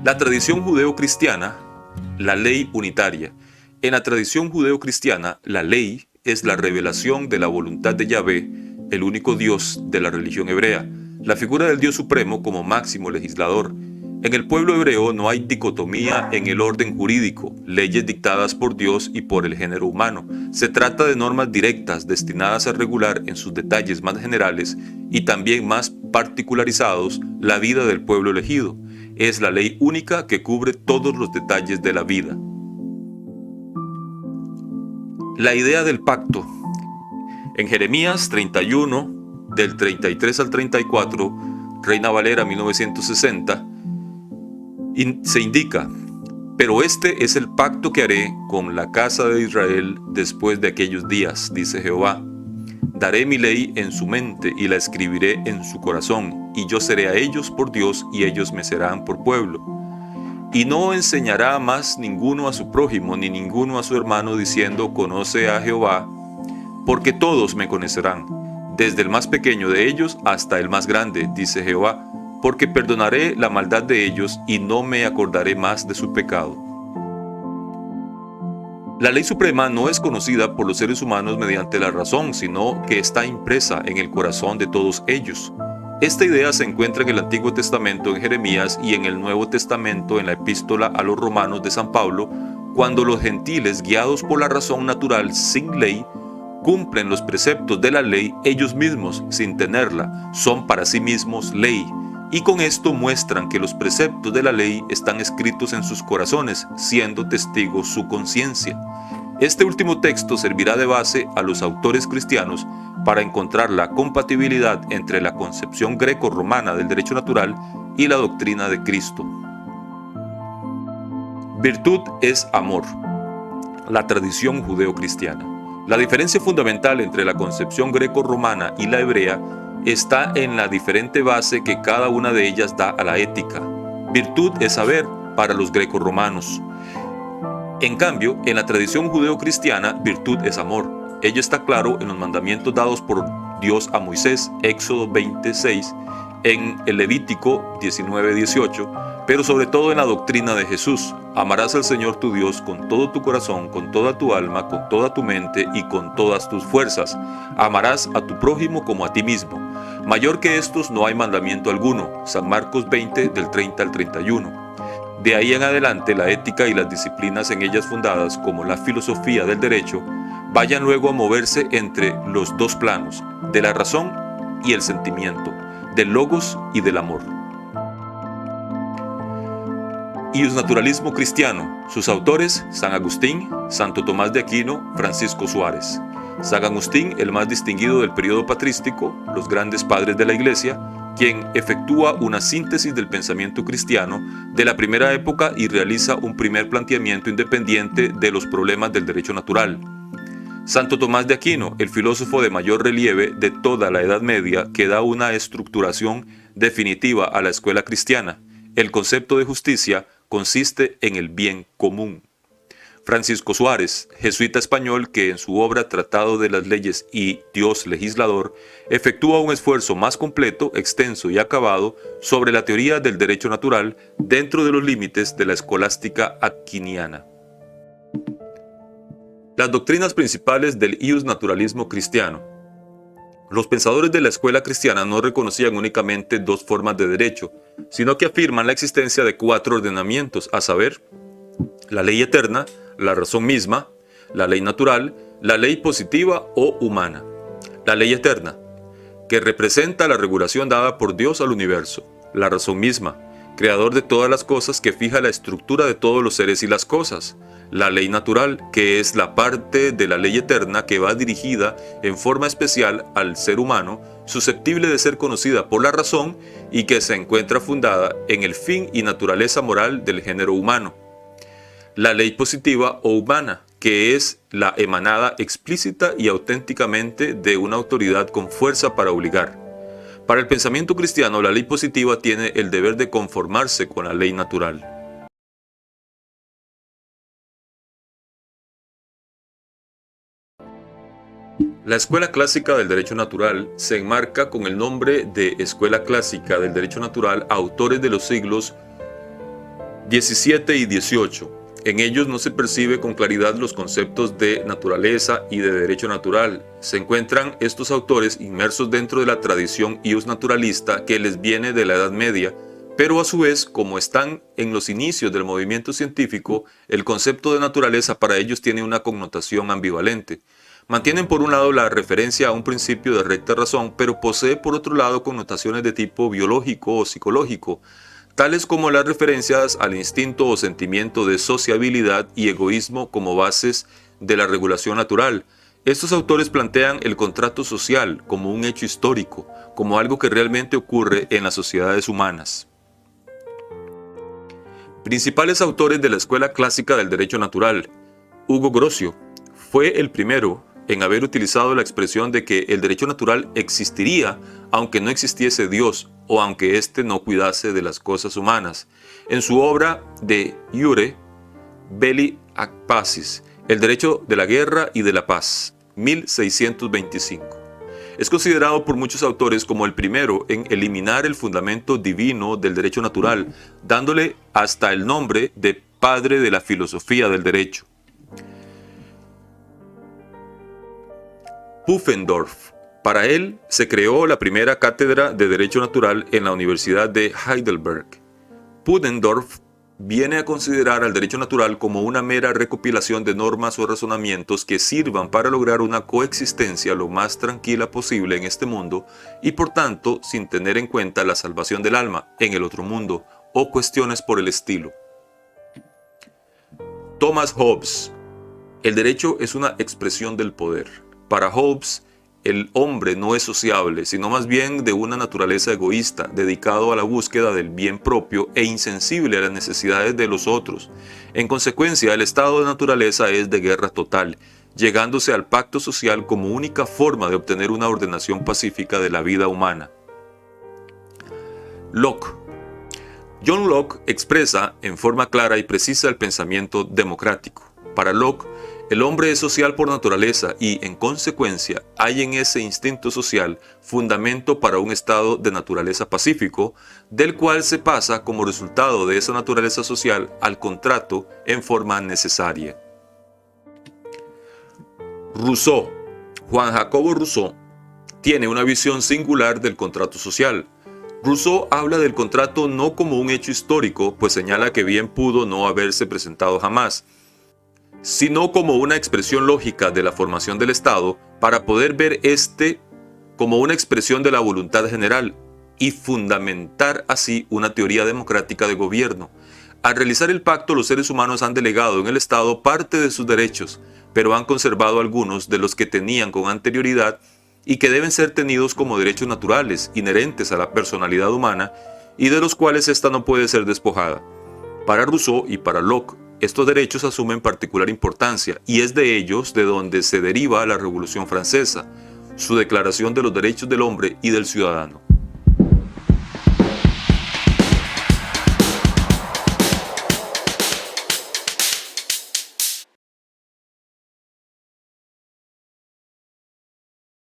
La tradición judeocristiana, la ley unitaria. En la tradición judeocristiana, la ley es la revelación de la voluntad de Yahvé, el único Dios de la religión hebrea, la figura del Dios supremo como máximo legislador. En el pueblo hebreo no hay dicotomía en el orden jurídico, leyes dictadas por Dios y por el género humano. Se trata de normas directas destinadas a regular en sus detalles más generales y también más particularizados la vida del pueblo elegido. Es la ley única que cubre todos los detalles de la vida. La idea del pacto. En Jeremías 31, del 33 al 34, Reina Valera 1960, se indica: pero este es el pacto que haré con la casa de Israel después de aquellos días, dice Jehová. Daré mi ley en su mente y la escribiré en su corazón, y yo seré a ellos por Dios y ellos me serán por pueblo. Y no enseñará más ninguno a su prójimo ni ninguno a su hermano diciendo: conoce a Jehová, porque todos me conocerán, desde el más pequeño de ellos hasta el más grande, dice Jehová, porque perdonaré la maldad de ellos y no me acordaré más de su pecado. La ley suprema no es conocida por los seres humanos mediante la razón, sino que está impresa en el corazón de todos ellos. Esta idea se encuentra en el Antiguo Testamento en Jeremías y en el Nuevo Testamento en la Epístola a los Romanos de San Pablo, cuando los gentiles, guiados por la razón natural sin ley, cumplen los preceptos de la ley ellos mismos sin tenerla, son para sí mismos ley, y con esto muestran que los preceptos de la ley están escritos en sus corazones, siendo testigos su conciencia. Este último texto servirá de base a los autores cristianos para encontrar la compatibilidad entre la concepción greco-romana del derecho natural y la doctrina de Cristo. Virtud es amor. La tradición judeocristiana. La diferencia fundamental entre la concepción greco-romana y la hebrea está en la diferente base que cada una de ellas da a la ética. Virtud es saber para los greco-romanos. En cambio, en la tradición judeocristiana, virtud es amor. Ello está claro en los mandamientos dados por Dios a Moisés, Éxodo 26, en el Levítico 19:18, pero sobre todo en la doctrina de Jesús. Amarás al Señor tu Dios con todo tu corazón, con toda tu alma, con toda tu mente y con todas tus fuerzas. Amarás a tu prójimo como a ti mismo. Mayor que estos no hay mandamiento alguno. San Marcos 20, del 30 al 31. De ahí en adelante, la ética y las disciplinas en ellas fundadas, como la filosofía del derecho, vayan luego a moverse entre los dos planos, de la razón y el sentimiento, del logos y del amor. Iusnaturalismo cristiano. Sus autores: San Agustín, Santo Tomás de Aquino, Francisco Suárez. San Agustín, el más distinguido del periodo patrístico, los grandes padres de la Iglesia, quien efectúa una síntesis del pensamiento cristiano de la primera época y realiza un primer planteamiento independiente de los problemas del derecho natural. Santo Tomás de Aquino, el filósofo de mayor relieve de toda la Edad Media, que da una estructuración definitiva a la escuela cristiana. El concepto de justicia consiste en el bien común. Francisco Suárez, jesuita español que en su obra Tratado de las Leyes y Dios Legislador efectúa un esfuerzo más completo, extenso y acabado sobre la teoría del derecho natural dentro de los límites de la escolástica aquiniana. Las doctrinas principales del iusnaturalismo cristiano. Los pensadores de la escuela cristiana no reconocían únicamente dos formas de derecho, sino que afirman la existencia de cuatro ordenamientos, a saber, la ley eterna, la razón misma, la ley natural, la ley positiva o humana. La ley eterna, que representa la regulación dada por Dios al universo. La razón misma, creador de todas las cosas, que fija la estructura de todos los seres y las cosas. La ley natural, que es la parte de la ley eterna que va dirigida en forma especial al ser humano, susceptible de ser conocida por la razón y que se encuentra fundada en el fin y naturaleza moral del género humano. La ley positiva o humana, que es la emanada explícita y auténticamente de una autoridad con fuerza para obligar. Para el pensamiento cristiano, la ley positiva tiene el deber de conformarse con la ley natural. La Escuela Clásica del Derecho Natural se enmarca con el nombre de Escuela Clásica del Derecho Natural a autores de los siglos 17 y 18. En ellos no se percibe con claridad los conceptos de naturaleza y de derecho natural. Se encuentran estos autores inmersos dentro de la tradición ius naturalista que les viene de la Edad Media, pero a su vez, como están en los inicios del movimiento científico, el concepto de naturaleza para ellos tiene una connotación ambivalente. Mantienen por un lado la referencia a un principio de recta razón, pero posee por otro lado connotaciones de tipo biológico o psicológico, tales como las referencias al instinto o sentimiento de sociabilidad y egoísmo como bases de la regulación natural. Estos autores plantean el contrato social como un hecho histórico, como algo que realmente ocurre en las sociedades humanas. Principales autores de la Escuela Clásica del Derecho Natural. Hugo Grocio fue el primero en haber utilizado la expresión de que el derecho natural existiría aunque no existiese Dios o aunque éste no cuidase de las cosas humanas. En su obra De Iure Belli ac Pacis, El derecho de la guerra y de la paz, 1625. Es considerado por muchos autores como el primero en eliminar el fundamento divino del derecho natural, dándole hasta el nombre de padre de la filosofía del derecho. Pufendorf. Para él se creó la primera cátedra de Derecho Natural en la Universidad de Heidelberg. Pufendorf viene a considerar al derecho natural como una mera recopilación de normas o razonamientos que sirvan para lograr una coexistencia lo más tranquila posible en este mundo y por tanto sin tener en cuenta la salvación del alma en el otro mundo o cuestiones por el estilo. Thomas Hobbes. El derecho es una expresión del poder. Para Hobbes, el hombre no es sociable, sino más bien de una naturaleza egoísta, dedicado a la búsqueda del bien propio e insensible a las necesidades de los otros. En consecuencia, el estado de naturaleza es de guerra total, llegándose al pacto social como única forma de obtener una ordenación pacífica de la vida humana. Locke. John Locke expresa en forma clara y precisa el pensamiento democrático. Para Locke, el hombre es social por naturaleza y, en consecuencia, hay en ese instinto social fundamento para un estado de naturaleza pacífico, del cual se pasa como resultado de esa naturaleza social al contrato en forma necesaria. Rousseau. Juan Jacobo Rousseau tiene una visión singular del contrato social. Rousseau habla del contrato no como un hecho histórico, pues señala que bien pudo no haberse presentado jamás, sino como una expresión lógica de la formación del Estado para poder ver este como una expresión de la voluntad general y fundamentar así una teoría democrática de gobierno. Al realizar el pacto, los seres humanos han delegado en el Estado parte de sus derechos, pero han conservado algunos de los que tenían con anterioridad y que deben ser tenidos como derechos naturales, inherentes a la personalidad humana y de los cuales ésta no puede ser despojada. Para Rousseau y para Locke, estos derechos asumen particular importancia y es de ellos de donde se deriva la Revolución Francesa, su Declaración de los Derechos del Hombre y del Ciudadano.